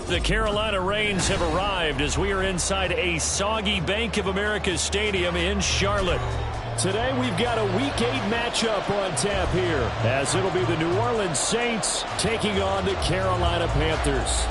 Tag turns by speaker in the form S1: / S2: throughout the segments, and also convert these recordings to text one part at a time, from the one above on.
S1: The Carolina Rains have arrived as we are inside a soggy Bank of America Stadium in Charlotte. Today we've got a Week 8 matchup on tap here, as it'll be the New Orleans Saints taking on the Carolina Panthers.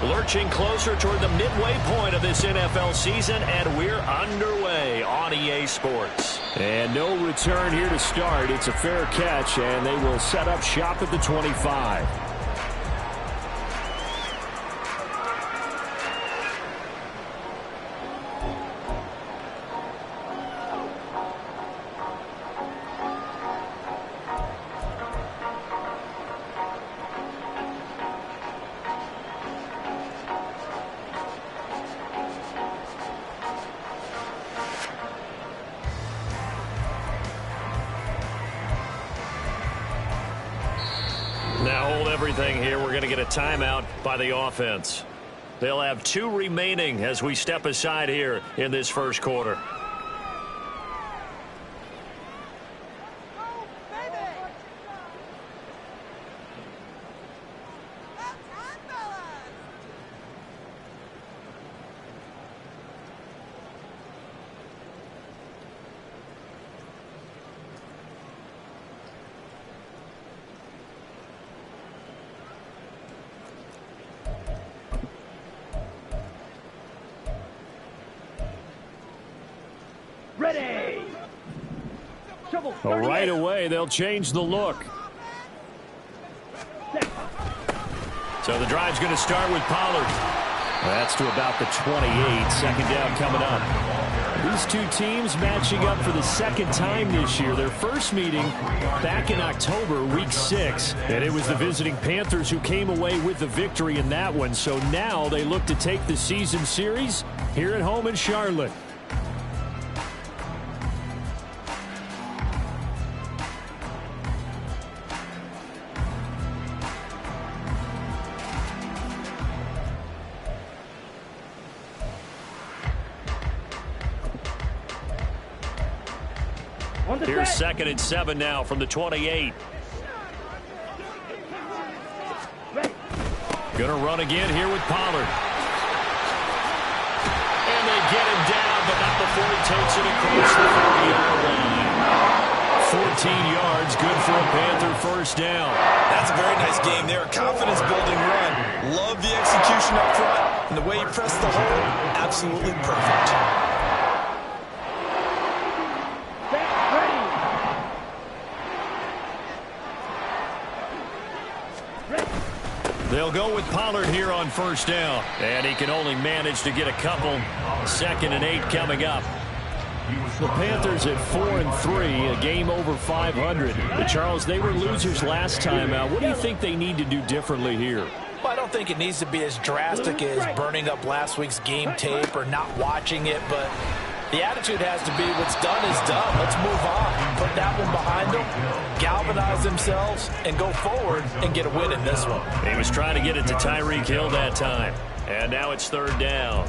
S1: Lurching closer toward the midway point of this NFL season, and we're underway on EA Sports. And no return here to start. It's a fair catch, and they will set up shop at the 25. Now hold everything here. We're going to get a timeout by the offense. They'll have 2 remaining as we step aside here in this first quarter.
S2: Ready.
S1: Right away, they'll change the look. So the drive's going to start with Pollard. That's to about the 28. Second down coming up. These two teams matching up for the second time this year. Their first meeting back in October, Week 6. And it was the visiting Panthers who came away with the victory in that one. So now they look to take the season series here at home in Charlotte. Here's 2nd and 7 now from the 28. Gonna run again here with Pollard. And they get him down, but not before he takes it across the 40-yard line. 14 yards, good for a Panther first down.
S3: That's a very nice game there. Confidence-building run. Love the execution up front. And the way he pressed the hole, absolutely perfect.
S1: They'll go with Pollard here on first down. And he can only manage to get a couple. 2nd and 8 coming up. The Panthers at 4-3, a game over 500. But Charles, they were losers last time out. What do you think they need to do differently here?
S4: Well, I don't think it needs to be as drastic as burning up last week's game tape or not watching it, but the attitude has to be what's done is done. Let's move on. Put that one behind them, galvanize themselves, and go forward and get a win in this one.
S1: He was trying to get it to Tyreek Hill that time. And now it's 3rd down.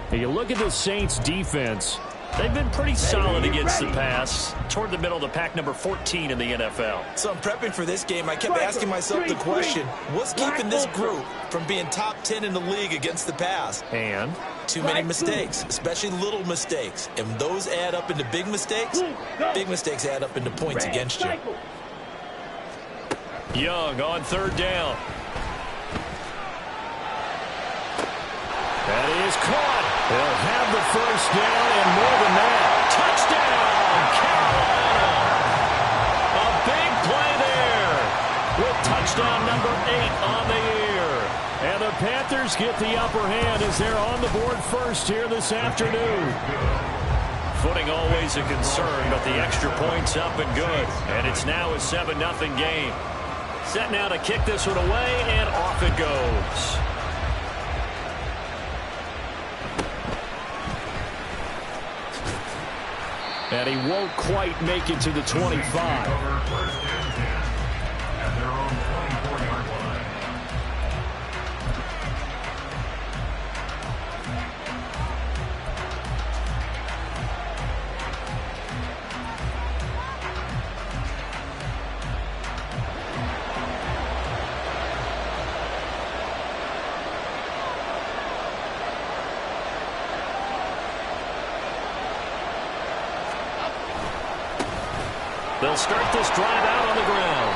S1: Hey, you look at the Saints defense. They've been pretty solid against the pass. Toward the middle of the pack, number 14 in the NFL.
S3: So I'm prepping for this game. I kept asking myself the question, what's keeping this group from being top 10 in the league against the pass?
S1: And?
S3: Too many mistakes, especially little mistakes. And when those add up into big mistakes add up into points against you.
S1: Young on 3rd down. That is caught. They'll have the first down and more than that. Touchdown, Carolina. A big play there with touchdown number 8 on the year. And the Panthers get the upper hand as they're on the board first here this afternoon. footing always a concern, but the extra point's up and good. And it's now a 7-0 game. Set now to kick this one away, and off it goes. And he won't quite make it to the 25. They'll start this drive out on the ground.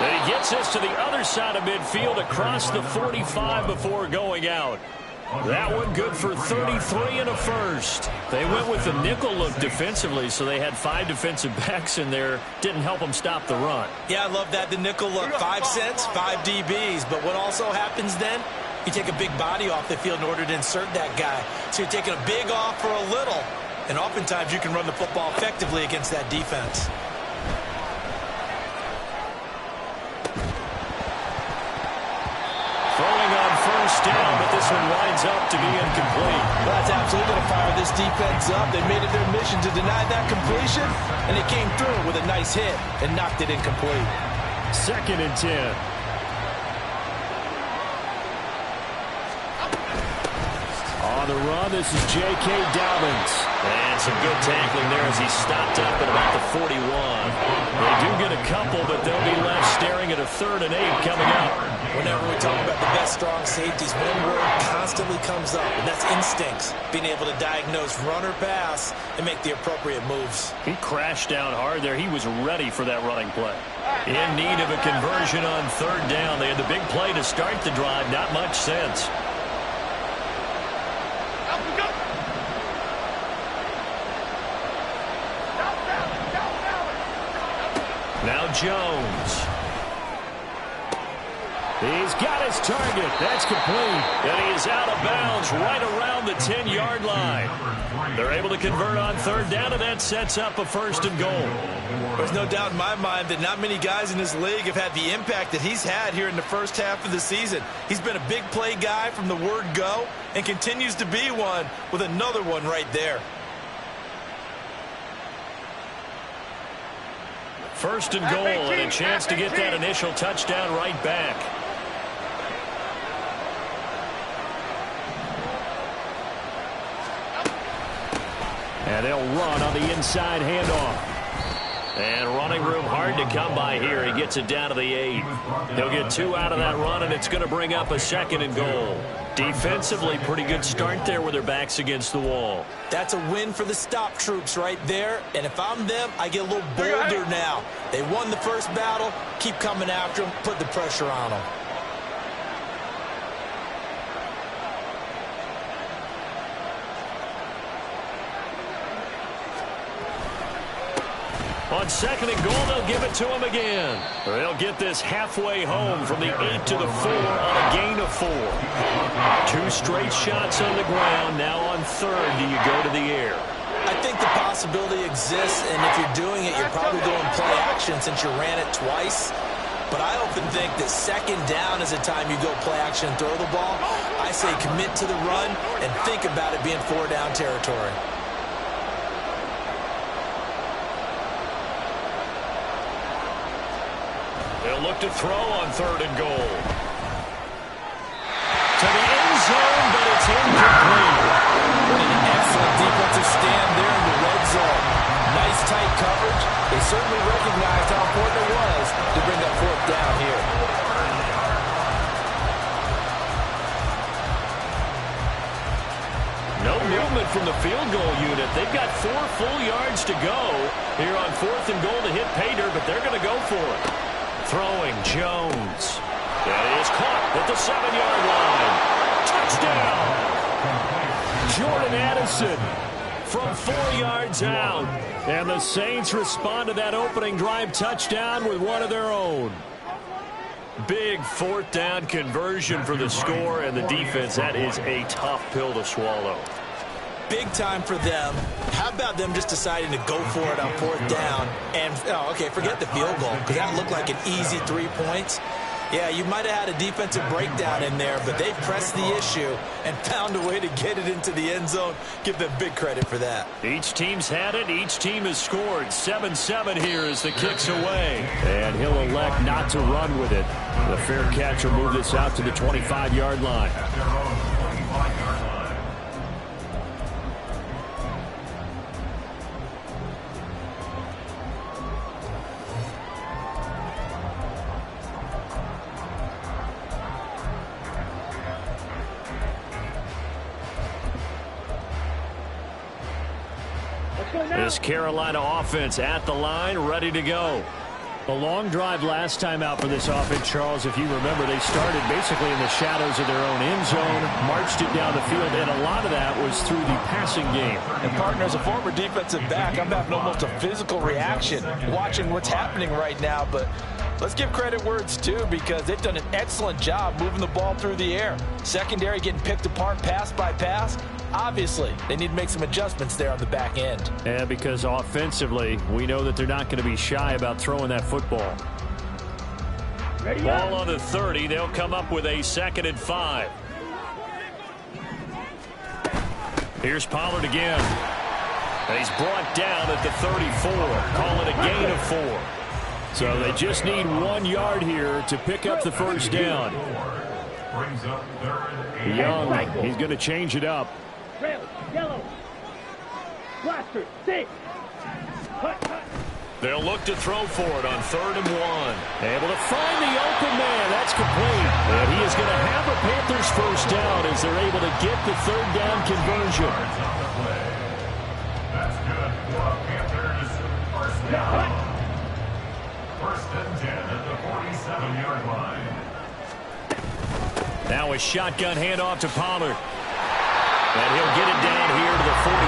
S1: And he gets this to the other side of midfield across the 45 before going out. That one good for 33 and a first. They went with the nickel look defensively, so they had 5 defensive backs in there. Didn't help them stop the run.
S4: Yeah, I love that, the nickel look. 5 cents, 5 DBs. But what also happens then, you take a big body off the field in order to insert that guy. So you're taking a big off for a little. And oftentimes you can run the football effectively against that defense.
S1: Throwing on first down, but this one winds up to be incomplete.
S4: Well, that's absolutely going to fire this defense up. They made it their mission to deny that completion, and they came through with a nice hit and knocked it incomplete.
S1: 2nd and 10. On the run, this is J.K. Dobbins. And some good tackling there as he stopped up at about the 41. They do get a couple, but they'll be left staring at a 3rd and 8 coming up.
S4: Whenever we talk about the best strong safeties, one word constantly comes up, and that's instincts. Being able to diagnose run or pass and make the appropriate moves.
S1: He crashed down hard there. He was ready for that running play. In need of a conversion on 3rd down. They had the big play to start the drive. Not much sense. Now Jones. He's got his target. That's complete. And he is out of bounds right around the 10-yard line. They're able to convert on 3rd down, and that sets up a 1st and goal.
S4: There's no doubt in my mind that not many guys in this league have had the impact that he's had here in the first half of the season. He's been a big play guy from the word go and continues to be one with another one right there.
S1: 1st and goal, and a chance to get that initial touchdown right back. And they'll run on the inside handoff. And running room hard to come by here. He gets it down to the 8. He'll get 2 out of that run, and it's going to bring up a 2nd and goal. Defensively, pretty good start there with their backs against the wall.
S4: That's a win for the stop troops right there. And if I'm them, I get a little bolder now. They won the first battle. Keep coming after them. Put the pressure on them.
S1: On 2nd and goal, they'll give it to him again. They'll get this halfway home from the 8 to the 4 on a gain of 4. 2 straight shots on the ground. Now on 3rd, do you go to the air?
S4: I think the possibility exists, and if you're doing it, you're probably going play action since you ran it twice. But I often think that 2nd down is the time you go play action and throw the ball. I say commit to the run and think about it being 4-down territory.
S1: They'll look to throw on 3rd and goal. To the end zone, but it's incomplete.
S4: What an excellent defensive stand there in the red zone. Nice tight coverage. They certainly recognized how important it was to bring that 4th down here.
S1: No movement from the field goal unit. They've got 4 full yards to go here on 4th and goal to hit pay dirt, but they're going to go for it. Throwing Jones. That is caught at the 7-yard line. Touchdown. Jordan Addison from 4 yards out. And the Saints respond to that opening drive touchdown with one of their own. Big fourth down conversion for the score, and the defense, that is a tough pill to swallow.
S4: Big time for them. How about them just deciding to go for it on fourth down? And, okay, forget the field goal, because that looked like an easy 3 points. Yeah, you might have had a defensive breakdown in there, but they pressed the issue and found a way to get it into the end zone. Give them big credit for that.
S1: Each team's had it. Each team has scored. 7-7 here as the kick's away. And he'll elect not to run with it. The fair catch will move this out to the 25-yard line. This Carolina offense at the line, ready to go. A long drive last time out for this offense, Charles. If you remember, they started basically in the shadows of their own end zone, marched it down the field, and a lot of that was through the passing game.
S4: And, partner, as a former defensive back, I'm having almost a physical reaction watching what's happening right now. But let's give credit where it's due, because they've done an excellent job moving the ball through the air. Secondary getting picked apart pass by pass. Obviously, they need to make some adjustments there on the back end.
S1: And because offensively, we know that they're not going to be shy about throwing that football. Ball on the 30. They'll come up with a 2nd and 5. Here's Pollard again. And he's brought down at the 34. Call it a gain of 4. So they just need 1 yard here to pick up the first down. Young, he's going to change it up.
S2: Yellow. Blaster, 6.
S1: They'll look to throw for it on 3rd and 1. Able to find the open man. That's complete. And he is going to have a Panthers first down as they're able to get the 3rd down conversion.
S5: That's good for Panthers. First down. 1st and 10 at the 47-yard line.
S1: Now a shotgun handoff to Pollard. And he'll get it down here to the 43.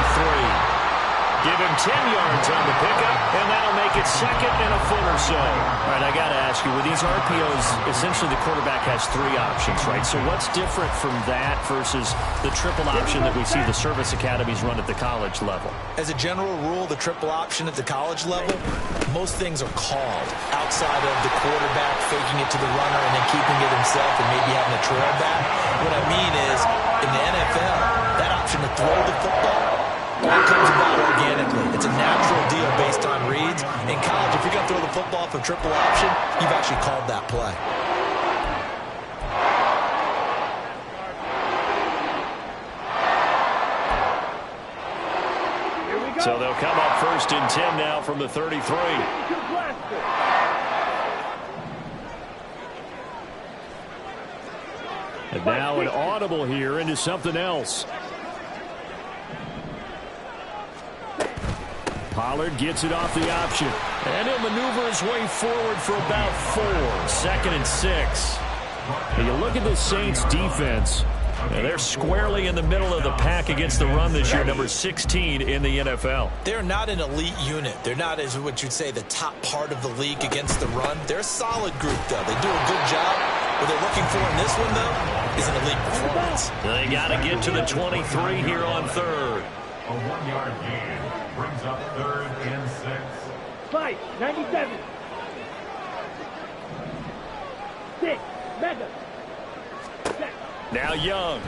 S1: Give him 10 yards on the pickup, and that'll make it 2nd and a foot or so. All right, I got to ask you, with these RPOs, essentially the quarterback has 3 options, right? So what's different from that versus the triple option that we see the service academies run at the college level?
S4: As a general rule, the triple option at the college level, most things are called outside of the quarterback faking it to the runner and then keeping it himself and maybe having a trail back. What I mean is, in the NFL, that option to throw the football, that comes about organically. It's a natural deal based on reads. In college, if you're going to throw the football for triple option, you've actually called that play.
S1: So they'll come up 1st and 10 now from the 33. And now an audible here into something else. Pollard gets it off the option. And he'll maneuver his way forward for about 4. 2nd and 6. And you look at the Saints defense. And they're squarely in the middle of the pack against the run this year, number 16 in the NFL.
S4: They're not an elite unit. They're not, as what you'd say, the top part of the league against the run. They're a solid group, though. They do a good job. What they're looking for in this one, though, is an elite performance.
S1: They got to get to the 23 here on 3rd.
S5: A 1-yard gain brings up 3rd and 6.
S2: 5, 97. 6, Mega.
S1: Now Young.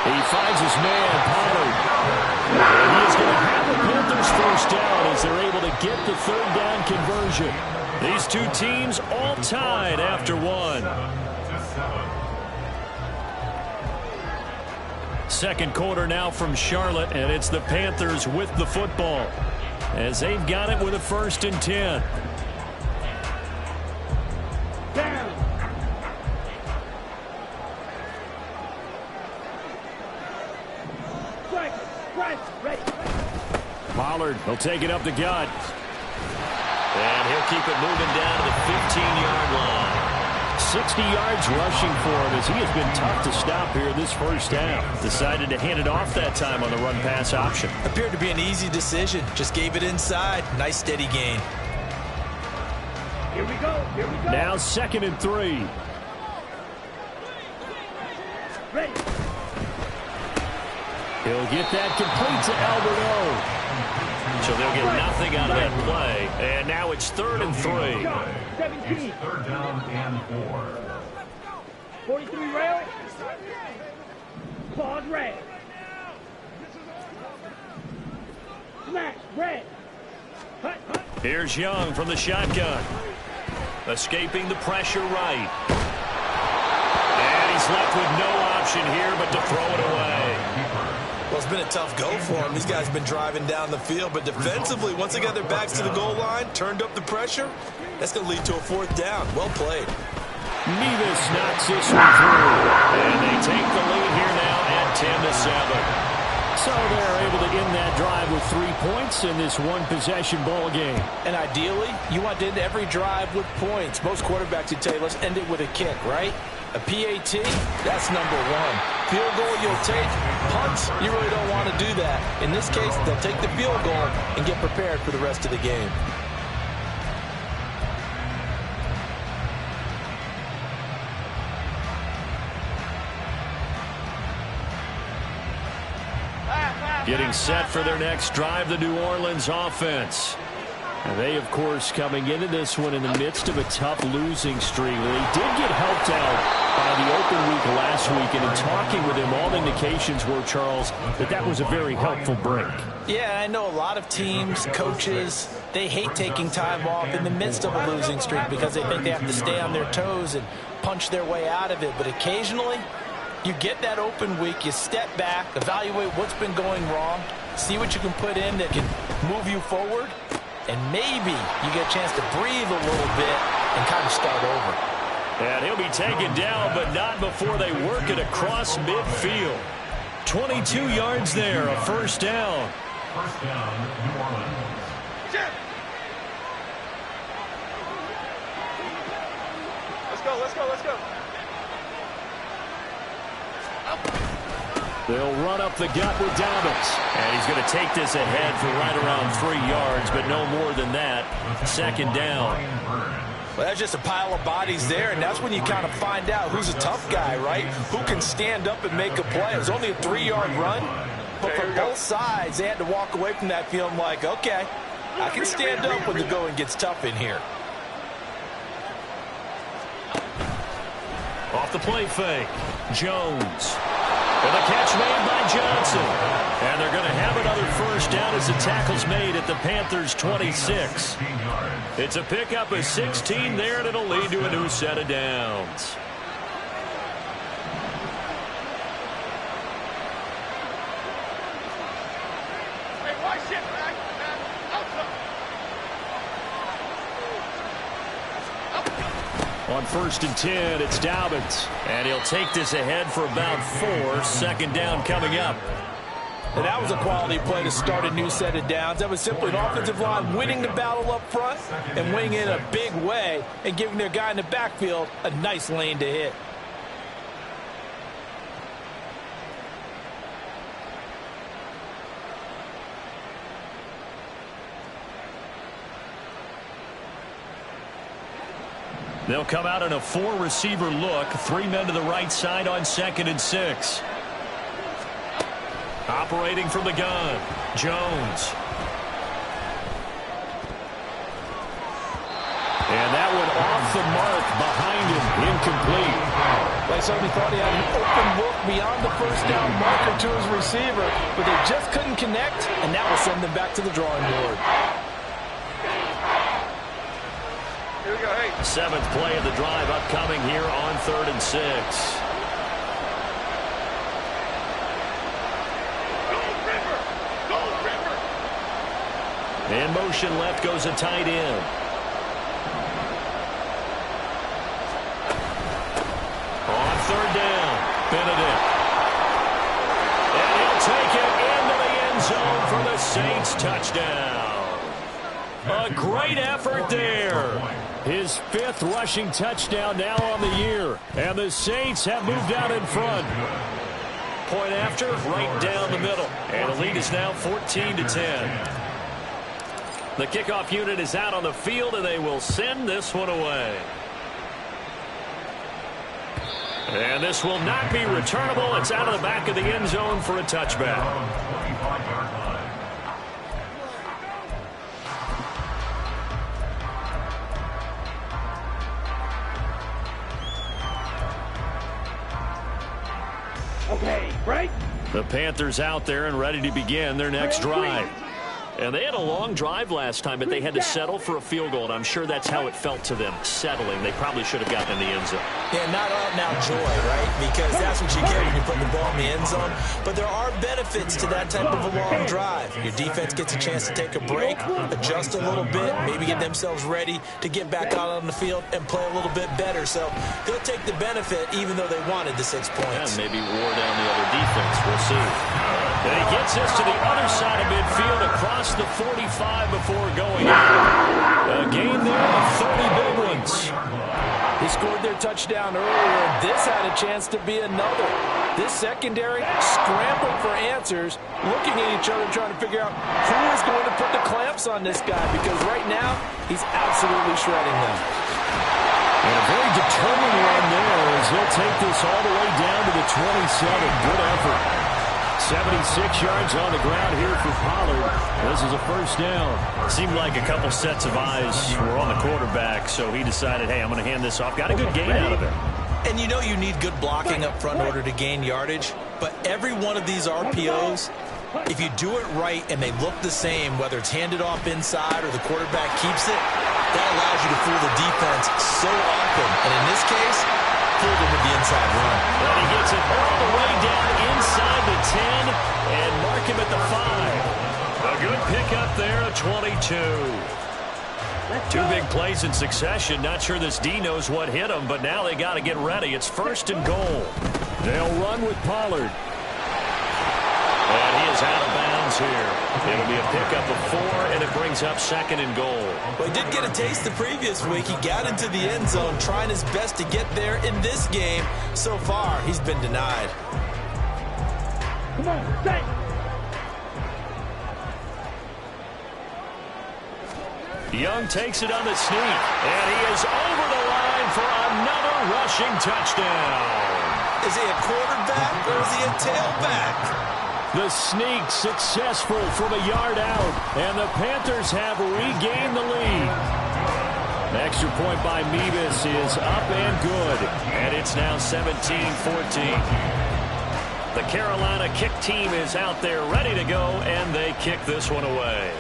S1: He finds his man, Pollard. And he is going to have the Panthers first down as they're able to get the 3rd down conversion. These two teams all tied after 1. 2nd quarter now from Charlotte, and it's the Panthers with the football as they've got it with a 1st and 10.
S2: Down. Right, ready.
S1: Pollard, he'll take it up the gut. And he'll keep it moving down to the 15-yard line. 60 yards rushing for him as he has been tough to stop here this first half. Decided to hand it off that time on the run-pass option.
S4: Appeared to be an easy decision. Just gave it inside. Nice steady gain.
S2: Here we go. Here we go.
S1: Now 2nd and 3.
S2: Ready.
S1: He'll get that complete to Alberto. So they'll get nothing out of that play. And now it's 3rd and 3.
S2: 17.
S5: 3rd down and 4.
S2: 43 rail. Claws red. Smash red. Hut, hut.
S1: Here's Young from the shotgun. Escaping the pressure right. And he's left with no option here but to throw it away.
S3: Well, it's been a tough go for him. These guys have been driving down the field, but defensively, once they got their backs to the goal line, turned up the pressure, that's going to lead to a 4th down. Well played.
S1: Nevis knocks this one through. And they take the lead here now at 10-7. So they're able to end that drive with 3 points in this one-possession ball game.
S4: And ideally, you want to end every drive with points. Most quarterbacks would tell you, let's end it with a kick, right? A PAT, that's number 1. Field goal you'll take. Punts, you really don't want to do that. In this case, they'll take the field goal and get prepared for the rest of the game.
S1: Getting set for their next drive, the New Orleans offense. And they, of course, coming into this one in the midst of a tough losing streak. They did get helped out by the open week last week, and in talking with him, all indications were, Charles, that was a very helpful break.
S4: Yeah, I know a lot of teams, coaches, they hate taking time off in the midst of a losing streak because they think they have to stay on their toes and punch their way out of it. But occasionally, you get that open week, you step back, evaluate what's been going wrong, see what you can put in that can move you forward, and maybe you get a chance to breathe a little bit and kind of start over.
S1: And he'll be taken down, but not before they work it across midfield. 22 yards there, a 1st down.
S5: 1st down, New Orleans.
S6: Let's go, let's go, let's go.
S1: They'll run up the gut with Dobbins. And he's going to take this ahead for right around 3 yards, but no more than that. 2nd down.
S4: Well, that's just a pile of bodies there, and that's when you kind of find out who's a tough guy, right? Who can stand up and make a play. It was only a 3-yard run, but for both sides, they had to walk away from that feeling like, okay, I can stand up when the going gets tough in here.
S1: Off the play fake, Jones. And the catch made by Johnson. And they're going to have another 1st down as the tackle's made at the Panthers' 26. It's a pickup of 16 there, and it'll lead to a new set of downs. On 1st and 10, it's Dobbins. And he'll take this ahead for about 4. 2nd down coming up.
S4: And that was a quality play to start a new set of downs. That was simply an offensive line winning the battle up front and winning it in a big way and giving their guy in the backfield a nice lane to hit.
S1: They'll come out in a 4-receiver look. 3 men to the right side on 2nd and 6. Operating from the gun, Jones. And that one off the mark behind him, incomplete.
S4: They certainly thought he had an open look beyond the 1st down marker to his receiver, but they just couldn't connect, and that will send them back to the drawing board.
S6: Here we go, hey.
S1: 7th play of the drive upcoming here on 3rd and 6. In motion left goes a tight end. On 3rd down, Benedict. And he'll take it into the end zone for the Saints touchdown. A great effort there. His 5th rushing touchdown now on the year. And the Saints have moved out in front. Point after, right down the middle. And the lead is now 14-10. The kickoff unit is out on the field, and they will send this one away. And this will not be returnable. It's out of the back of the end zone for a touchback.
S2: Okay, break.
S1: The Panthers out there and ready to begin their next drive. And they had a long drive last time, but they had to settle for a field goal, and I'm sure that's how it felt to them, settling. They probably should have gotten in the end zone.
S3: Yeah, not out now joy, right? Because that's what you get when you put the ball in the end zone. But there are benefits to that type of a long drive. Your defense gets a chance to take a break, adjust a little bit, maybe get themselves ready to get back out on the field and play a little bit better. So they'll take the benefit even though they wanted the 6 points.
S1: Yeah, maybe wore down the other defense. We'll see. And he gets this to the other side of midfield across the 45 before going out. A gain there of 30 big ones.
S4: He scored their touchdown earlier, and this had a chance to be another. This secondary scrambling for answers, looking at each other, trying to figure out who is going to put the clamps on this guy, because right now he's absolutely shredding them.
S1: And a very determined run there as he'll take this all the way down to the 27. Good effort. 76 yards on the ground here for Pollard. This is a first down. Seemed like a couple sets of eyes were on the quarterback, so he decided, hey, I'm going to hand this off. Got a good gain out of it.
S3: And you know you need good blocking up front in order to gain yardage, but every one of these RPOs, if you do it right and they look the same, whether it's handed off inside or the quarterback keeps it, that allows you to fool the defense so often. And in this case, fooled him with the inside run.
S1: And he gets it all the way down inside the 10 and mark him at the 5. A good pickup there, a 22. Two big plays in succession. Not sure this D knows what hit him, but now they got to get ready. It's first and goal. They'll run with Pollard. And he is out of bounds here. It'll be a pickup of 4, and it brings up second and goal.
S3: Well, he did get a taste the previous week. He got into the end zone, trying his best to get there in this game. So far, he's been denied.
S2: Come on, stay.
S1: Young takes it on the sneak, and he is over the line for another rushing touchdown.
S3: Is he a quarterback or is he a tailback?
S1: The sneak successful from a yard out, and the Panthers have regained the lead. The extra point by Mevis is up and good, and it's now 17-14. The Carolina kick team is out there ready to go, and they kick this one away.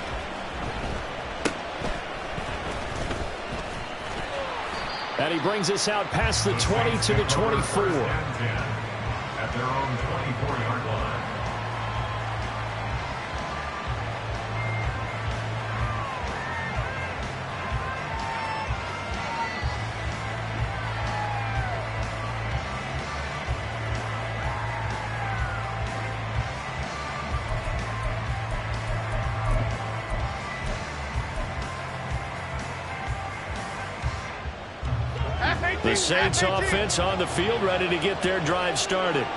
S1: And he brings us out past the 20 to the 24.
S5: At their own 24-yard line.
S1: The Saints offense on the field, ready to get their drive started.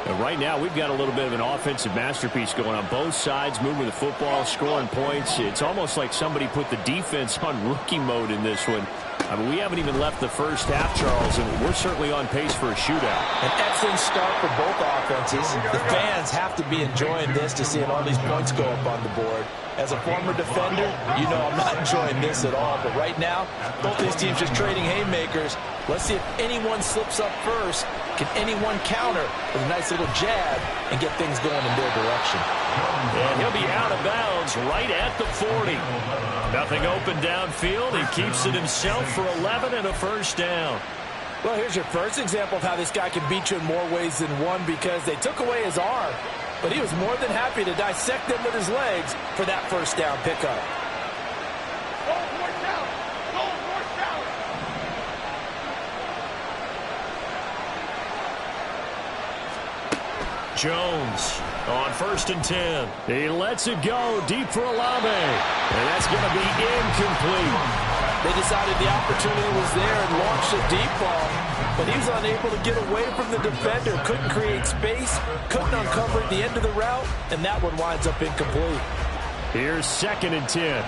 S1: And right now, we've got a little bit of an offensive masterpiece going on both sides, moving the football, scoring points. It's almost like somebody put the defense on rookie mode in this one. I mean, we haven't even left the first half, Charles, and we're certainly on pace for a shootout.
S4: An excellent start for both offenses. The fans have to be enjoying this to seeing all these points go up on the board. As a former defender, you know I'm not enjoying this at all. But right now, both these teams just trading haymakers. Let's see if anyone slips up first. Can anyone counter with a nice little jab and get things going in their direction?
S1: And he'll be out of bounds right at the 40. Nothing open downfield. He keeps it himself for 11 and a first down.
S4: Well, here's your first example of how this guy can beat you in more ways than one, because they took away his arm, but he was more than happy to dissect them with his legs for that first down pickup.
S1: Jones on 1st and 10. He lets it go deep for Olave, and that's going to be incomplete.
S4: They decided the opportunity was there and launched a deep ball, but he was unable to get away from the defender. Couldn't create space, couldn't uncover at the end of the route, and that one winds up incomplete.
S1: Here's 2nd and 10.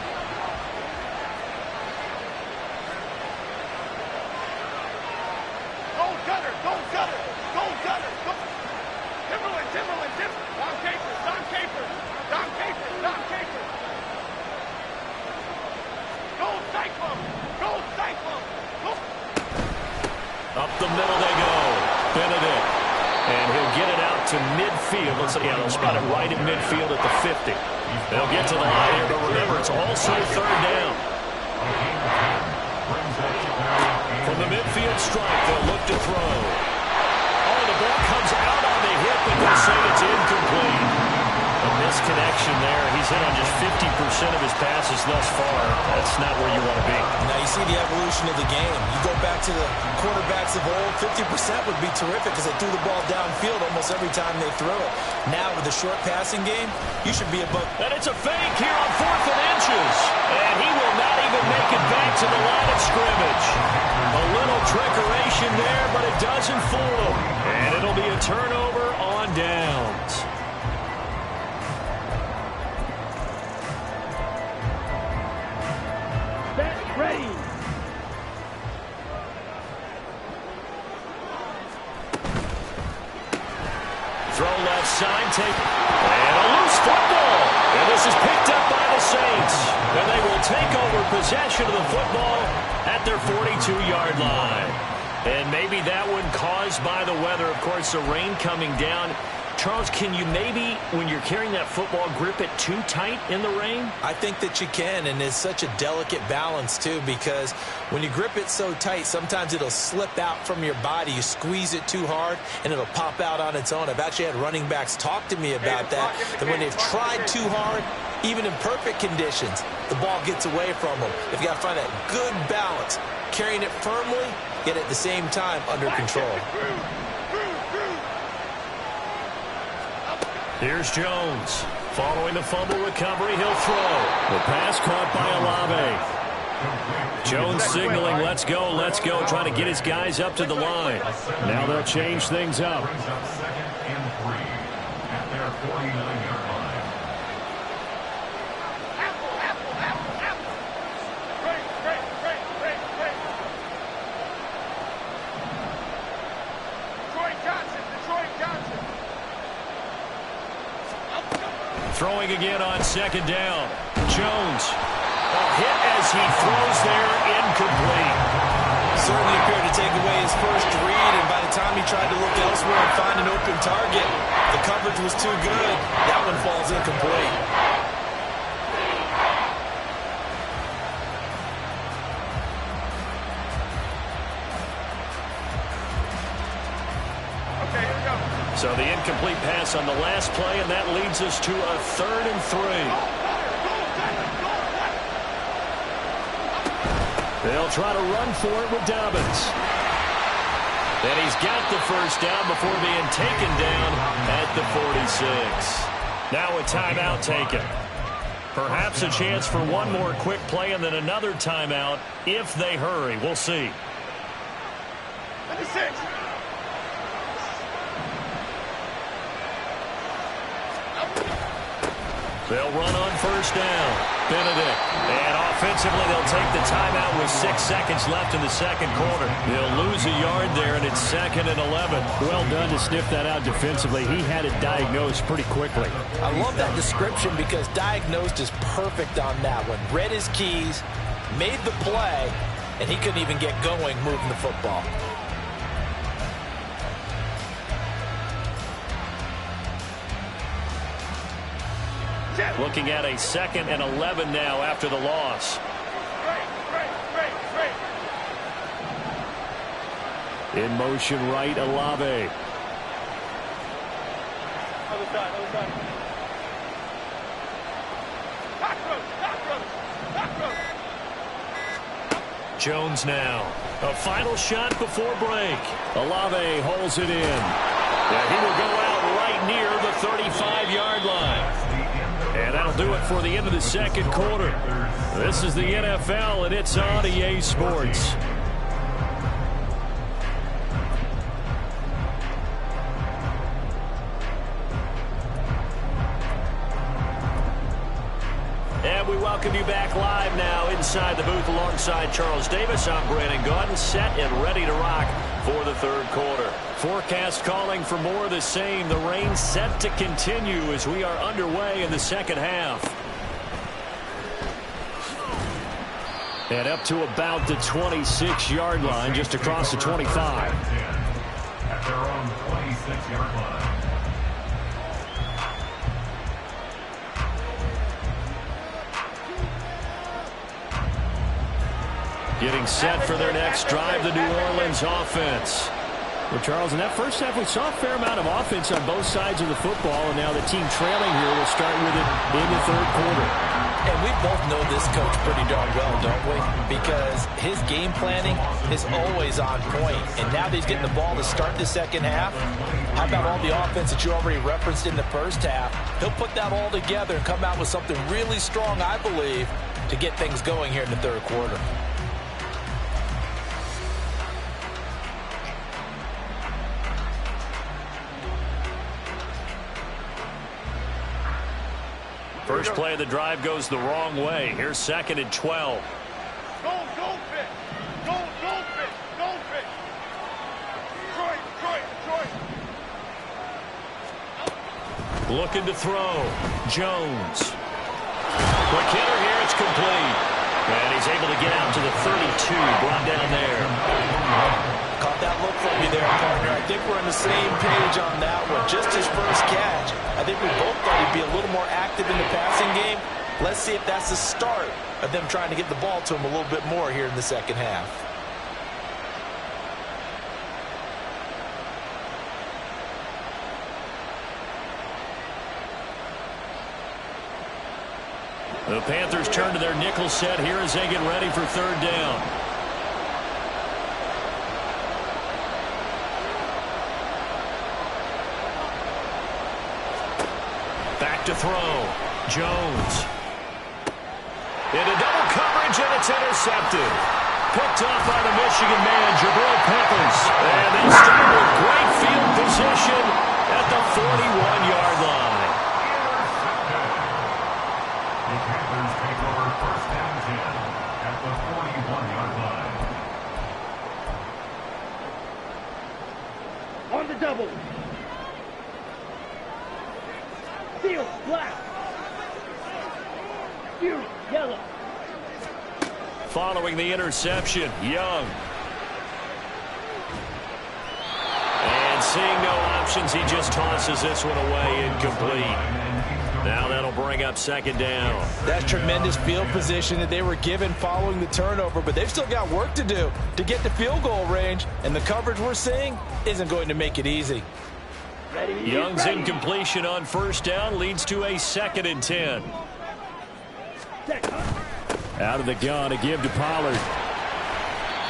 S1: Benedict. And he'll get it out to midfield. They'll spot it right at midfield at the 50. They'll get to the line here, but remember, it's also third down. From the midfield stripe, they'll look to throw. Oh, the ball comes out on the hip, and they'll say it's incomplete. A misconnection there. He's hit on just 50% of his passes thus far. That's not where you want to be.
S3: Now you see the evolution of the game. You go back to the quarterbacks of old, 50% would be terrific because they threw the ball downfield almost every time they threw it. Now with the short passing game, you should be above.
S1: And it's a fake here on 4th and inches. And he will not even make it back to the line of scrimmage. A little trickeration there, but it doesn't fool him. And it'll be a turnover on downs.
S2: Ready.
S1: Throw left side, take, and a loose football. And this is picked up by the Saints. And they will take over possession of the football at their 42-yard line. And maybe that one caused by the weather. Of course, the rain coming down. Charles, can you maybe, when you're carrying that football, grip it too tight in the rain?
S3: I think that you can, and it's such a delicate balance, too, because when you grip it so tight, sometimes it'll slip out from your body. You squeeze it too hard, and it'll pop out on its own. I've actually had running backs talk to me about that when they've tried too hard, even in perfect conditions, the ball gets away from them. You've got to find that good balance, carrying it firmly, yet at the same time under control.
S1: Here's Jones. Following the fumble recovery, he'll throw. The pass caught by Olave. Jones signaling, let's go, trying to get his guys up to the line. Now they'll change things up.
S5: Brings up 2nd and 3 at their 49-yard line.
S1: Throwing again on 2nd down. Jones. A hit as he throws there, incomplete.
S3: Certainly appeared to take away his first read, and by the time he tried to look elsewhere and find an open target, the coverage was too good. That one falls incomplete.
S1: So the incomplete pass on the last play, and that leads us to a 3rd and 3. They'll try to run for it with Dobbins. And he's got the first down before being taken down at the 46. Now a timeout taken. Perhaps a chance for one more quick play and then another timeout if they hurry. We'll see.
S6: 56.
S1: They'll run on 1st down. Benedict. And offensively, they'll take the timeout with 6 seconds left in the 2nd quarter. They'll lose a yard there, and it's 2nd and 11.
S2: Well done to sniff that out defensively. He had it diagnosed pretty quickly.
S4: I love that description because diagnosed is perfect on that one. Read his keys, made the play, and he couldn't even get going moving the football.
S1: Looking at a 2nd and 11 now after the loss. In motion right, Olave.
S6: Other side.
S1: Jones now. A final shot before break. Olave holds it in. Yeah, he will go out right near the 35-yard line. And that'll do it for the end of the 2nd quarter. This is the NFL, and it's on EA Sports. And we welcome you back live now inside the booth alongside Charles Davis. I'm Brandon Gaudin, set and ready to rock for the 3rd quarter. Forecast calling for more of the same. The rain set to continue as we are underway in the 2nd half. And up to about the 26-yard line, just across the 25.
S5: At their own 26-yard line.
S1: Getting set for their next drive, the New Orleans offense.
S2: Well, Charles, in that first half, we saw a fair amount of offense on both sides of the football, and now the team trailing here will start with it in the third quarter.
S4: And we both know this coach pretty darn well, don't we? Because his game planning is always on point. And now that he's getting the ball to start the second half, how about all the offense that you already referenced in the first half? He'll put that all together and come out with something really strong, I believe, to get things going here in the third quarter.
S1: First play of the drive goes the wrong way. Here's 2nd and 12.
S6: Go fit. Go fit. Detroit.
S1: Looking to throw. Jones. Quick hitter here. It's complete. And he's able to get out to the 32. Brought down there.
S4: Caught that look from you there, partner. I think we're on the same page on that one. Just his first catch. I think we both thought he'd be a little more active in the passing game. Let's see if that's the start of them trying to get the ball to him a little bit more here in the second half.
S1: The Panthers turn to their nickel set here as they get ready for third down. Back to throw. Jones. Into double coverage, and it's intercepted. Picked off by the Michigan man, Jabril Peppers. And they start with great field position at the 41-yard line.
S5: The Panthers take over first down 10 at the 41-yard line.
S7: On the double. Field black. Field yellow.
S1: Following the interception, Young. And seeing no options, he just tosses this one away, incomplete. Now that'll bring up 2nd down.
S4: That's tremendous field position that they were given following the turnover, but they've still got work to do to get to field goal range, and the coverage we're seeing isn't going to make it easy.
S1: Young's incompletion on first down leads to a 2nd and 10.
S2: Out of the gun, a give to Pollard.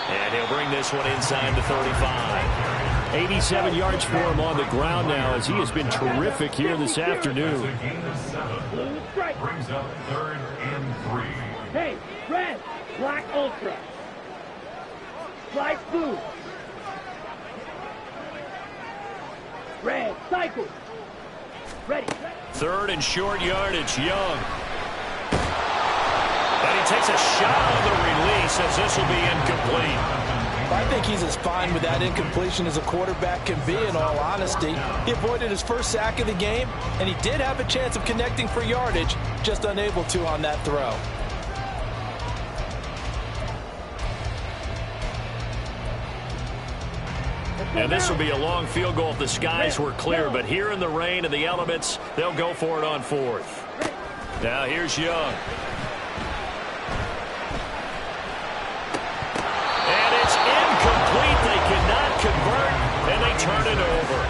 S1: And he'll bring this one inside the 35.
S2: 87 yards for him on the ground now, as he has been terrific here this afternoon.
S5: The gain of 7 brings up 3rd and 3.
S7: Hey, red, black ultra. Light blue. Red, cycle. Ready.
S1: 3rd and short yardage, Young. And he takes a shot on the release as this will be incomplete.
S4: I think he's as fine with that incompletion as a quarterback can be, in all honesty. He avoided his first sack of the game, and he did have a chance of connecting for yardage, just unable to on that throw.
S1: And this will be a long field goal if the skies were clear, but here in the rain and the elements, they'll go for it on 4th. Now here's Young. And it's incomplete. They cannot convert, and they turn it over.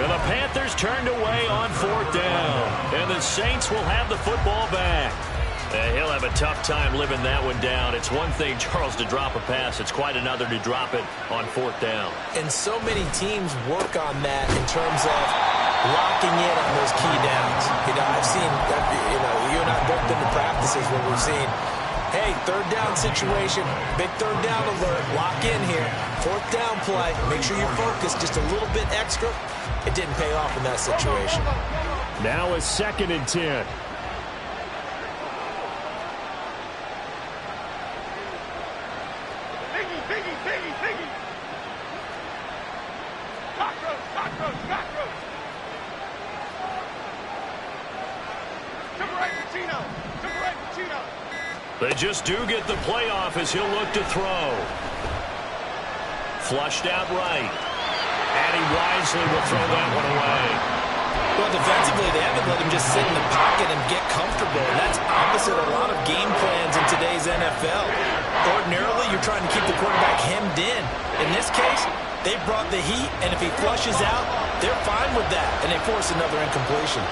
S1: And the Panthers turned away on 4th down, and the Saints will have the football back. He'll have a tough time living that one down. It's one thing, Charles, to drop a pass. It's quite another to drop it on 4th down.
S3: And so many teams work on that in terms of locking in on those key downs. I've seen, you and I both been to practices where we've seen, hey, 3rd down situation, big 3rd down alert, lock in here. 4th down play, make sure you're focused just a little bit extra. It didn't pay off in that situation.
S2: Now a 2nd and 10.
S6: Biggie. Cockroach. Temporary Pacino.
S1: They just do get the playoff as he'll look to throw. Flushed out right. And he wisely will throw that one away.
S4: Well, defensively, they haven't let him just sit in the pocket and get comfortable. And that's opposite a lot of game plans in today's NFL. Ordinarily, you're trying to keep the quarterback hemmed in. In this case, they brought the heat, and if he flushes out, they're fine with that, and they force another incompletion.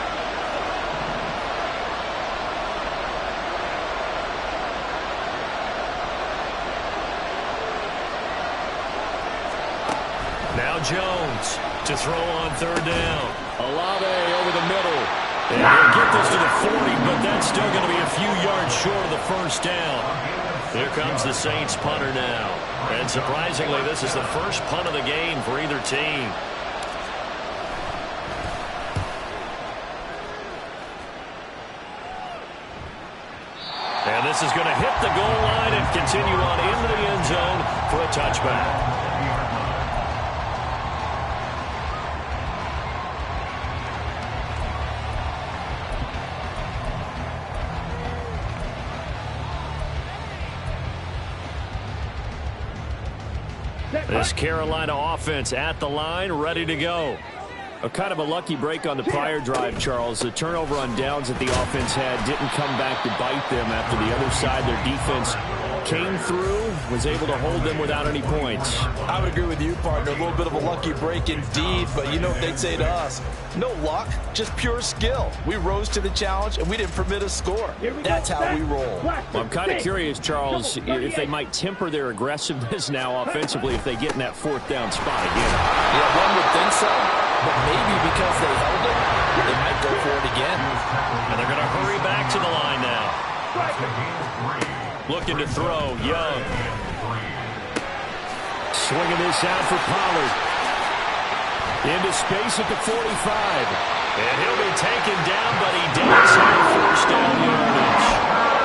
S1: Now Jones to throw on third down. Olave over the middle. And he'll get this to the 40, but that's still going to be a few yards short of the first down. Here comes the Saints punter now. And surprisingly, this is the first punt of the game for either team. And this is going to hit the goal line and continue on into the end zone for a touchback. This Carolina offense at the line, ready to go. A kind of a lucky break on the prior drive, Charles. The turnover on downs that the offense had didn't come back to bite them after the other side. Their defense came through, was able to hold them without any points.
S4: I would agree with you, partner. A little bit of a lucky break indeed, but you know what they'd say to us? No luck, just pure skill. We rose to the challenge, and we didn't permit a score. That's how we roll.
S1: Well, I'm kind of curious, Charles, if they might temper their aggressiveness now offensively if they get in that fourth down spot again.
S4: Yeah, one would think so, but maybe because they held it, they might go for it again.
S1: And they're going to hurry back to the line now. Looking to throw, Young. Swinging this out for Pollard. Into space at the 45. And he'll be taken down, but he does have first down yardage.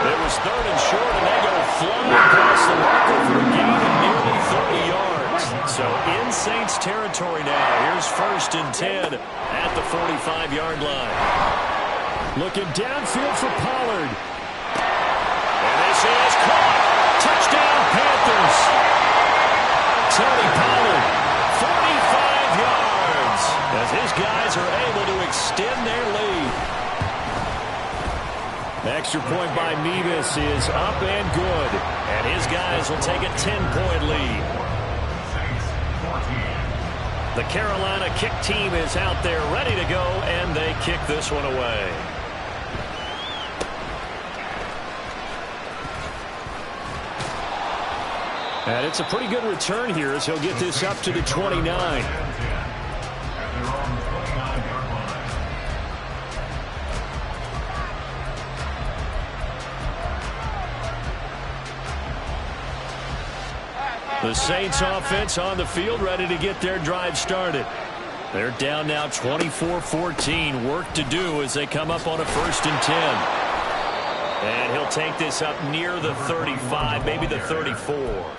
S1: It was third and short, and they go flying past the marker for a gain of nearly 30 yards. So in Saints territory now. Here's first and 10 at the 45-yard line. Looking downfield for Pollard. And this is caught. Touchdown, Panthers. Tony Pollard, 45 yards, as his guys are able to extend their lead. The extra point by Mevis is up and good, and his guys will take a 10-point lead. The Carolina kick team is out there ready to go, and they kick this one away. And it's a pretty good return here as he'll get this up to the 29. The Saints offense on the field ready to get their drive started. They're down now 24-14. Work to do as they come up on a first and 10. And he'll take this up near the 35, maybe the 34.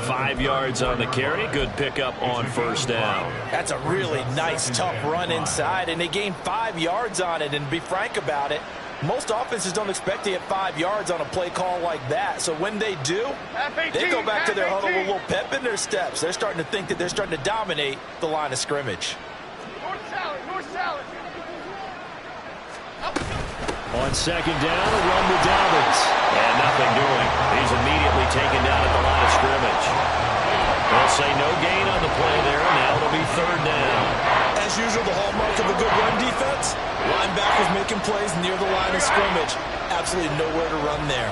S1: 5 yards on the carry. Good pickup on first down.
S4: That's a really nice, tough run inside, and they gained 5 yards on it. And to be frank about it, most offenses don't expect to get 5 yards on a play call like that. So when they do, they go back to their huddle with a little pep in their steps. They're starting to think that they're starting to dominate the line of scrimmage.
S6: North salad, north salad.
S1: On second down, a run to Dobbins. And nothing doing. He's immediately taken down at the line of scrimmage. They'll say no gain on the play there, and now it'll be third down.
S4: As usual, the hallmark of a good run defense, linebackers making plays near the line of scrimmage. Absolutely nowhere to run there.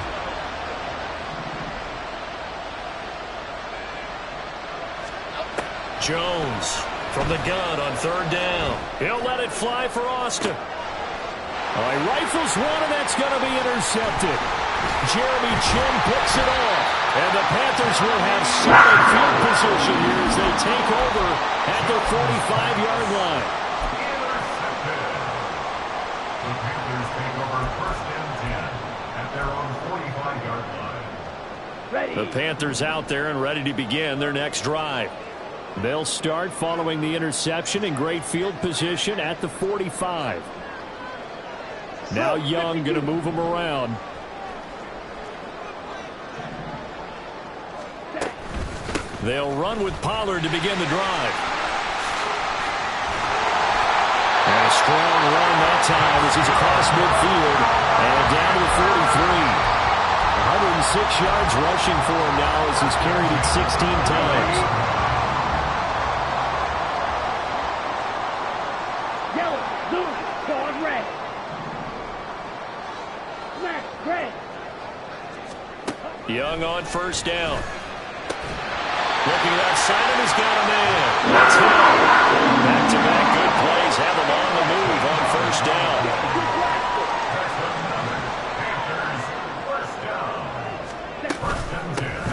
S1: Jones from the gun on third down. He'll let it fly for Austin. All right, rifles one, and that's going to be intercepted. Jeremy Chin picks it off. And the Panthers will have solid field position here as they take over at the 45-yard line.
S5: The Panthers take over first and 10 at their own 45-yard line.
S7: Ready.
S1: The Panthers out there and ready to begin their next drive. They'll start following the interception in great field position at the 45. Now Young going to move them around. They'll run with Pollard to begin the drive. strong run that time as he's across midfield and down to the 43. 106 yards rushing for him now as he's carried it 16 times.
S7: Yellow, blue, card red. Black, red.
S1: Young on first down. Looking left side of he's got a man. That's him. Back-to-back good plays have him on the move on first down.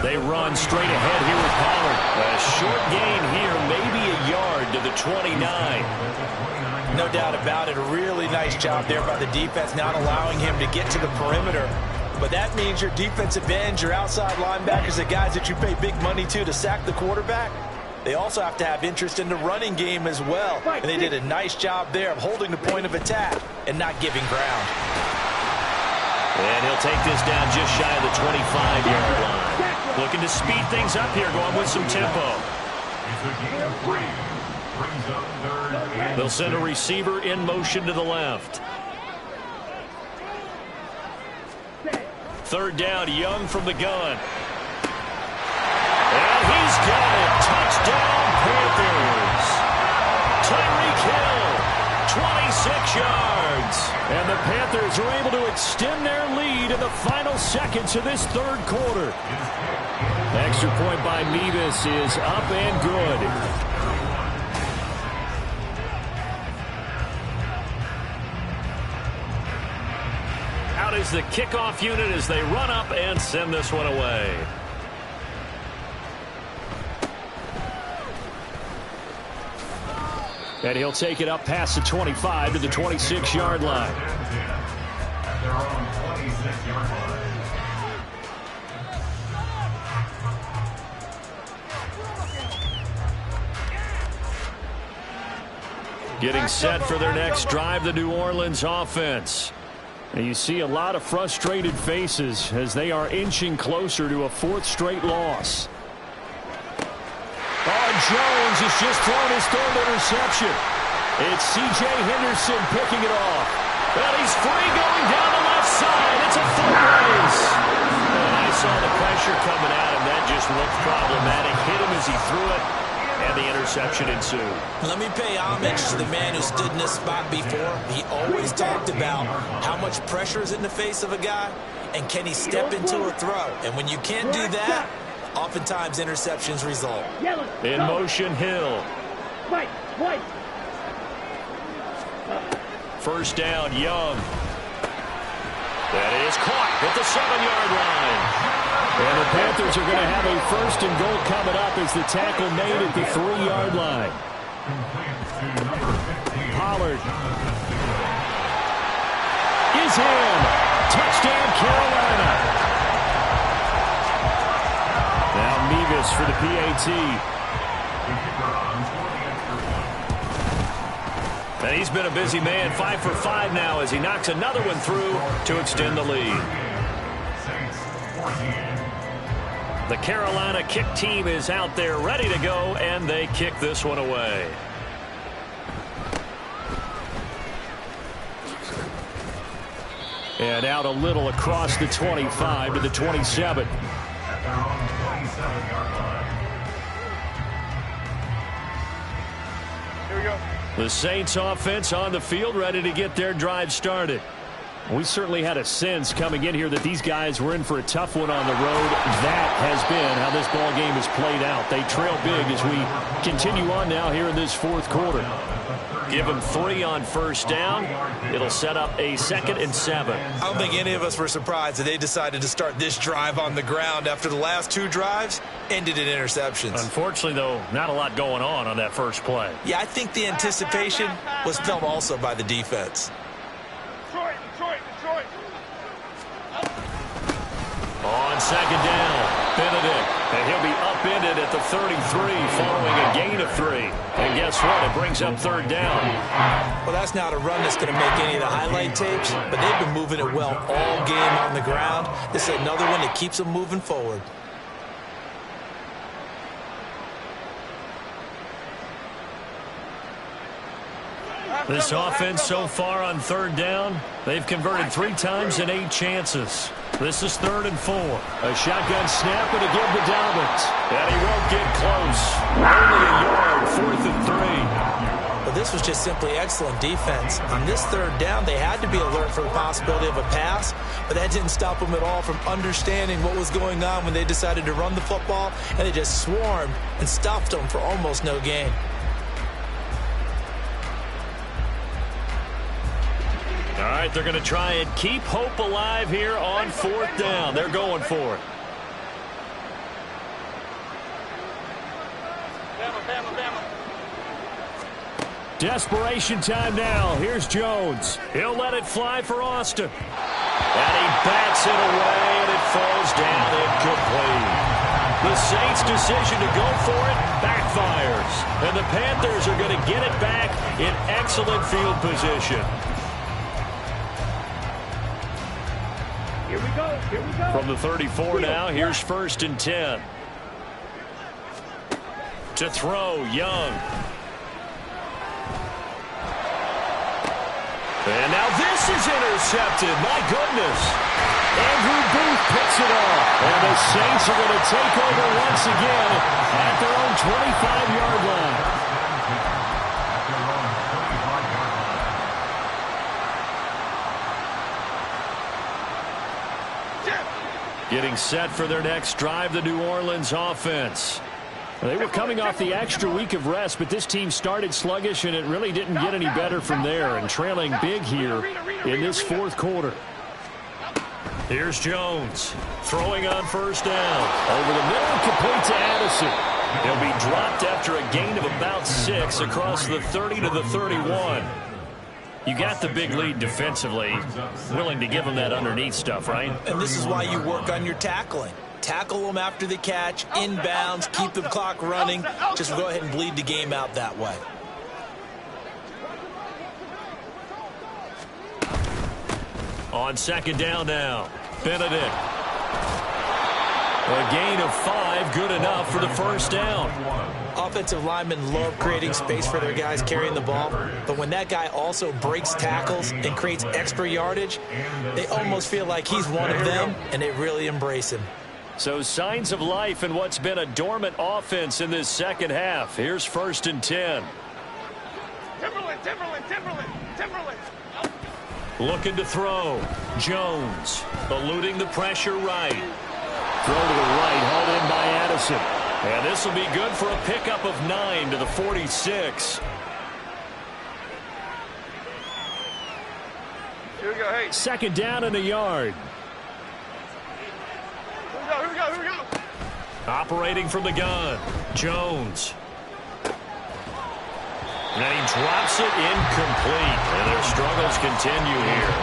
S1: They run straight ahead here with Pollard. A short gain here, maybe a yard to the 29.
S4: No doubt about it. A really nice job there by the defense, not allowing him to get to the perimeter. But that means your defensive ends, your outside linebackers, the guys that you pay big money to sack the quarterback, they also have to have interest in the running game as well. And they did a nice job there of holding the point of attack and not giving ground.
S1: And he'll take this down just shy of the 25-yard line. Looking to speed things up here, going with some tempo. They'll send a receiver in motion to the left. Third down, Young from the gun. And he's got it. Touchdown, Panthers. Tyreek Hill, 26 yards. And the Panthers are able to extend their lead in the final seconds of this third quarter. Extra point by Mevis is up and good. Out is the kickoff unit as they run up and send this one away. And he'll take it up past the 25 to the 26-yard line.
S5: At their own 26-yard line.
S1: Getting set for their next drive, the New Orleans offense. And you see a lot of frustrated faces as they are inching closer to a fourth straight loss. Jones has just thrown his third interception. It's C.J. Henderson picking it off. Well, he's free going down the left side. It's a foot race. And I saw the pressure coming at him. That just looked problematic. Hit him as he threw it, and the interception ensued.
S3: Let me pay homage to the man who stood in this spot before. He always talked about how much pressure is in the face of a guy, and can he step into a throw. And when you can't do that, oftentimes interceptions result.
S1: In motion, Hill.
S7: White.
S1: First down, Young. That is caught at the 7-yard line. And the Panthers are going to have a first and goal coming up as the tackle made at the 3-yard line. Pollard is in. Touchdown, Carolina. Now Mevis for the PAT. And he's been a busy man, 5 for 5 now as he knocks another one through to extend the lead. The Carolina kick team is out there ready to go, and they kick this one away. And out a little across the 25 to the 27.
S6: Here we go.
S1: The Saints offense on the field, ready to get their drive started. We certainly had a sense coming in here that these guys were in for a tough one on the road. That has been how this ball game has played out. They trail big as we continue on now here in this fourth quarter. Give them 3 on first down. It'll set up a 2nd and 7.
S3: I don't think any of us were surprised that they decided to start this drive on the ground after the last 2 drives ended in interceptions.
S1: Unfortunately, though, not a lot going on that first play.
S3: Yeah, I think the anticipation was felt also by the defense.
S6: Detroit.
S1: On second down, Benedict. And he'll be upended at the 33 following a gain of 3. And guess what? It brings up 3rd down.
S3: Well, that's not a run that's going to make any of the highlight tapes, but they've been moving it well all game on the ground. This is another one that keeps them moving forward.
S1: This offense so far on third down, they've converted 3 times in 8 chances. This is 3rd and 4. A shotgun snap and a give to Dobbins. And he won't get close. Only a yard, 4th and 3.
S3: But this was just simply excellent defense. On this 3rd down, they had to be alert for the possibility of a pass, but that didn't stop them at all from understanding what was going on when they decided to run the football, and they just swarmed and stuffed them for almost no gain.
S1: All right, they're going to try and keep hope alive here on 4th down. They're going for it. Desperation time now. Here's Jones. He'll let it fly for Austin. And he bats it away, and it falls down incomplete. The Saints' decision to go for it backfires. And the Panthers are going to get it back in excellent field position.
S7: Here we go. Here we go.
S1: From the 34 now, here's 1st and 10. To throw, Young. And now this is intercepted. My goodness. Andrew Booth picks it off. And the Saints are going to take over once again at their own 25-yard line. Getting set for their next drive, the New Orleans offense. They were coming off the extra week of rest, but this team started sluggish, and it really didn't get any better from there, and trailing big here in this 4th quarter. Here's Jones, throwing on 1st down. Over the middle, complete to Addison. He'll be dropped after a gain of about 6 across the 30 to the 31. You got the big lead defensively, willing to give them that underneath stuff, right?
S3: And this is why you work on your tackling. Tackle them after the catch, inbounds, keep the clock running. Just go ahead and bleed the game out that way.
S1: On 2nd down now, Benedict. A gain of 5, good enough for the 1st down.
S3: Offensive linemen love creating space for their guys carrying the ball, but when that guy also breaks tackles and creates extra yardage, they almost feel like he's one of them, and they really embrace him.
S1: So signs of life in what's been a dormant offense in this 2nd half. Here's 1st and 10.
S6: Timberland.
S1: Looking to throw. Jones eluding the pressure right. Throw to the right, hauled in by Addison. And this will be good for a pickup of 9 to the 46.
S6: Here we go, hey.
S1: 2nd down and a yard.
S6: Here we go.
S1: Operating from the gun. Jones. And he drops it incomplete. And their struggles continue here.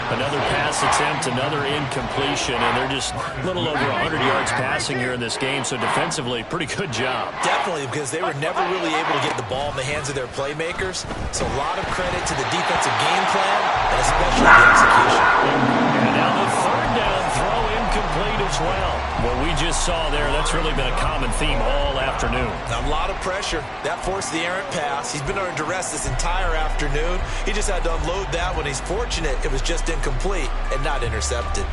S1: Another pass attempt, another incompletion, and they're just a little over 100 yards passing here in this game, so defensively, pretty good job.
S3: Definitely, because they were never really able to get the ball in the hands of their playmakers, so a lot of credit to the defensive game plan, and especially the execution.
S1: And now the 3rd down throw incomplete as well. What we just saw there, that's really been a common theme all afternoon.
S3: A lot of pressure. That forced the errant pass. He's been under duress this entire afternoon. He just had to unload that one. He's fortunate it was just incomplete and not intercepted.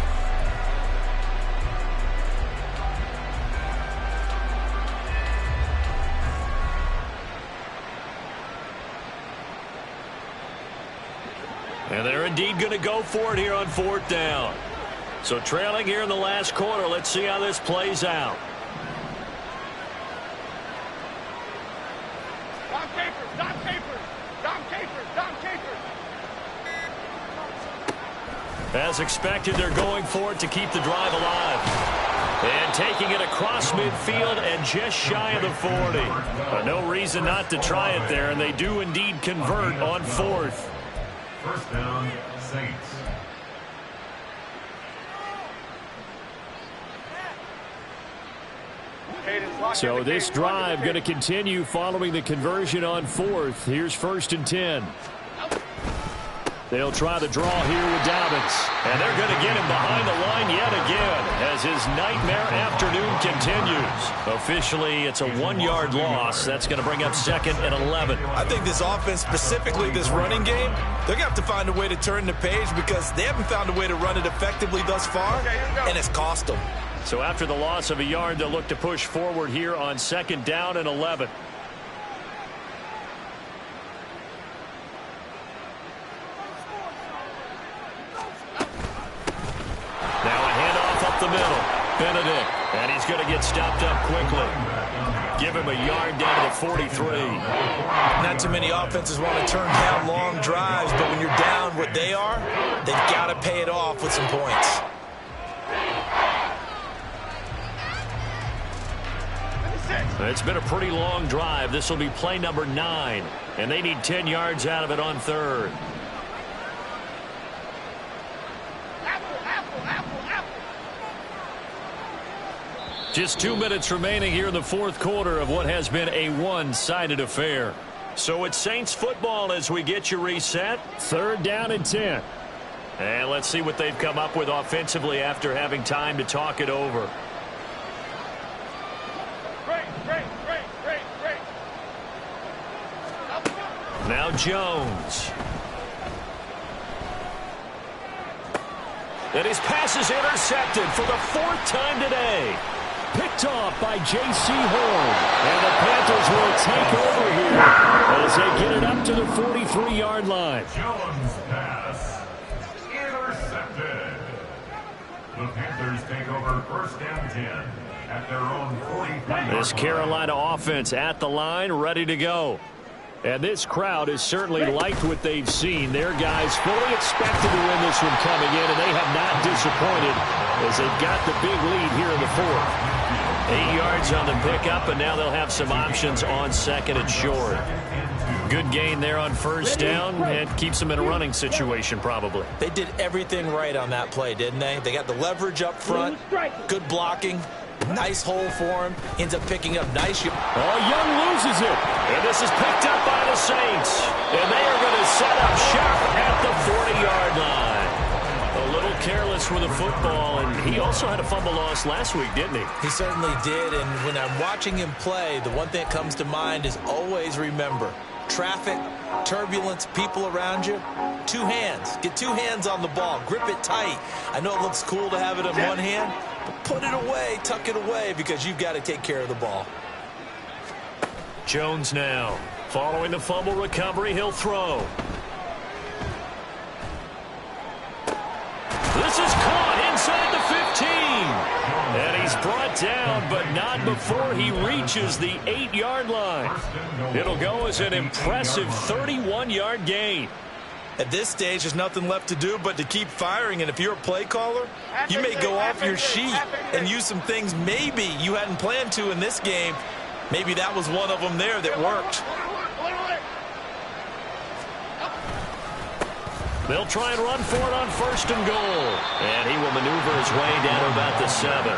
S1: And they're indeed going to go for it here on 4th down. So trailing here in the last quarter, let's see how this plays out.
S6: Dom Capers.
S1: As expected, they're going for it to keep the drive alive. And taking it across midfield and just shy of the 40. No reason not to try it there, and they do indeed convert on 4th.
S5: 1st down, Saints.
S1: So this drive going to continue following the conversion on 4th. Here's 1st and 10. They'll try the draw here with Dobbins. And they're going to get him behind the line yet again as his nightmare afternoon continues. Officially, it's a 1-yard loss. That's going to bring up 2nd and 11.
S3: I think this offense, specifically this running game, they're going to have to find a way to turn the page because they haven't found a way to run it effectively thus far, and it's cost them.
S1: So after the loss of a yard, they'll look to push forward here on 2nd down and 11. Now a handoff up the middle. Benedict, and he's going to get stopped up quickly. Give him a yard down to the 43.
S3: Not too many offenses want to turn down long drives, but when you're down what they are, they've got to pay it off with some points.
S1: It's been a pretty long drive. This will be play number 9, and they need 10 yards out of it on 3rd. Just 2 minutes remaining here in the 4th quarter of what has been a one-sided affair. So it's Saints football as we get you reset. 3rd down and 10. And let's see what they've come up with offensively after having time to talk it over. Now Jones. And his pass is intercepted for the 4th time today. Picked off by J.C. Horn. And the Panthers will take over here as they get it up to the 43-yard line.
S5: Jones pass intercepted. The Panthers take over 1st and 10 at their own 43.
S1: This Carolina offense at the line, ready to go. And this crowd has certainly liked what they've seen. Their guys fully expected to win this one coming in, and they have not disappointed as they've got the big lead here in the 4th. 8 yards on the pickup, and now they'll have some options on 2nd and short. Good gain there on 1st down, and keeps them in a running situation probably.
S3: They did everything right on that play, didn't they? They got the leverage up front, good blocking. Nice hole for him. Ends up picking up nice.
S1: Young loses it. And this is picked up by the Saints. And they are going to set up shop at the 40-yard line. A little careless with the football. And he also had a fumble loss last week, didn't he?
S3: He certainly did. And when I'm watching him play, the one thing that comes to mind is always remember, traffic, turbulence, people around you, 2 hands. Get 2 hands on the ball. Grip it tight. I know it looks cool to have it in one hand, but put it away, tuck it away, because you've got to take care of the ball.
S1: Jones now. Following the fumble recovery, he'll throw. This is caught inside the 15. And he's brought down, but not before he reaches the 8-yard line. It'll go as an impressive 31-yard gain.
S3: At this stage, there's nothing left to do but to keep firing. And if you're a play caller, you may go off your sheet and use some things maybe you hadn't planned to in this game. Maybe that was one of them there that worked.
S1: They'll try and run for it on 1st and goal. And he will maneuver his way down to about the 7.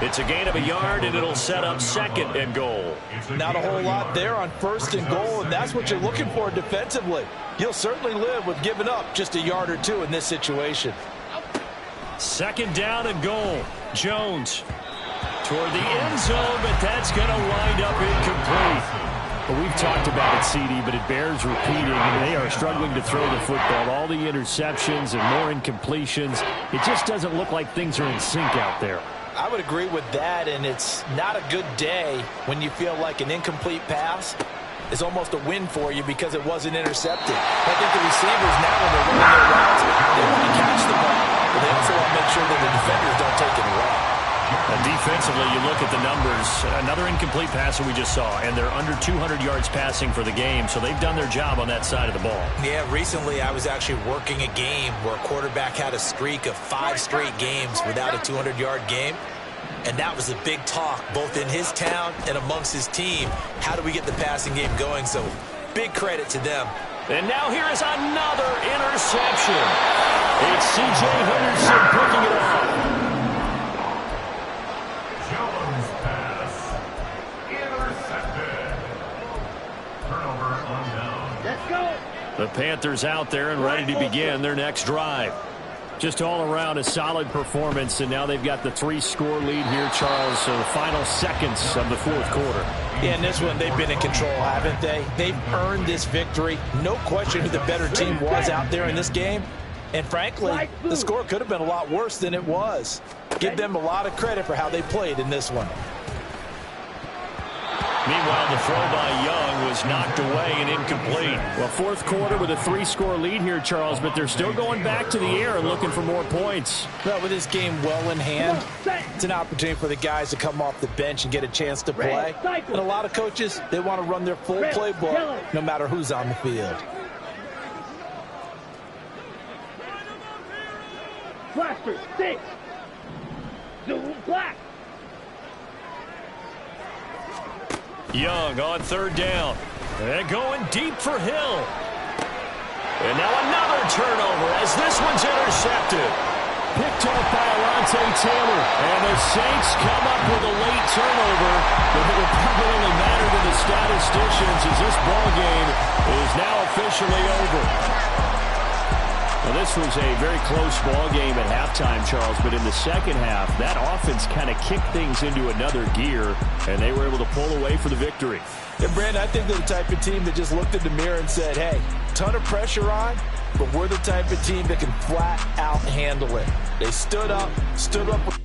S1: It's a gain of a yard, and it'll set up 2nd and goal.
S3: Not a whole lot there on 1st and goal, and that's what you're looking for defensively. You'll certainly live with giving up just a yard or 2 in this situation.
S1: 2nd down and goal. Jones toward the end zone, but that's going to wind up incomplete. Well, we've talked about it, CD, but it bears repeating. They are struggling to throw the football. All the interceptions and more incompletions. It just doesn't look like things are in sync out there.
S3: I would agree with that, and it's not a good day when you feel like an incomplete pass is almost a win for you because it wasn't intercepted. I think the receivers now, when they're running their routes, they want to catch the ball, but they also want to make sure that the defenders don't take it away.
S1: And defensively, you look at the numbers. Another incomplete pass that we just saw, and they're under 200 yards passing for the game, so they've done their job on that side of the ball.
S3: Yeah, recently I was actually working a game where a quarterback had a streak of 5 straight games without a 200-yard game, and that was a big talk both in his town and amongst his team. How do we get the passing game going? So big credit to them.
S1: And now here is another interception. It's C.J. Henderson picking it off. The Panthers out there and ready to begin their next drive. Just all around a solid performance, and now they've got the 3-score lead here, Charles, so the final seconds of the fourth quarter.
S4: Yeah, in this one, they've been in control, haven't they? They've earned this victory. No question who the better team was out there in this game. And frankly, the score could have been a lot worse than it was. Give them a lot of credit for how they played in this one.
S1: Meanwhile, the throw by Young was knocked away and incomplete.
S2: Well, fourth quarter with a 3-score lead here, Charles, but they're still going back to the air and looking for more points.
S4: Well, with this game well in hand, it's an opportunity for the guys to come off the bench and get a chance to play. And a lot of coaches, they want to run their full playbook no matter who's on the field.
S7: Blaster, 6. Zoom, black.
S1: Young on third down. And going deep for Hill. And now another turnover as this one's intercepted.
S2: Picked off by Alontae Taylor.
S1: And the Saints come up with a late turnover. But it will probably only matter to the statisticians as this ball game is now officially over. Well, this was a very close ball game at halftime, Charles, but in the second half, that offense kind of kicked things into another gear, and they were able to pull away for the victory.
S4: And, Brandon, I think they're the type of team that just looked in the mirror and said, hey, ton of pressure on, but we're the type of team that can flat out handle it. They stood up with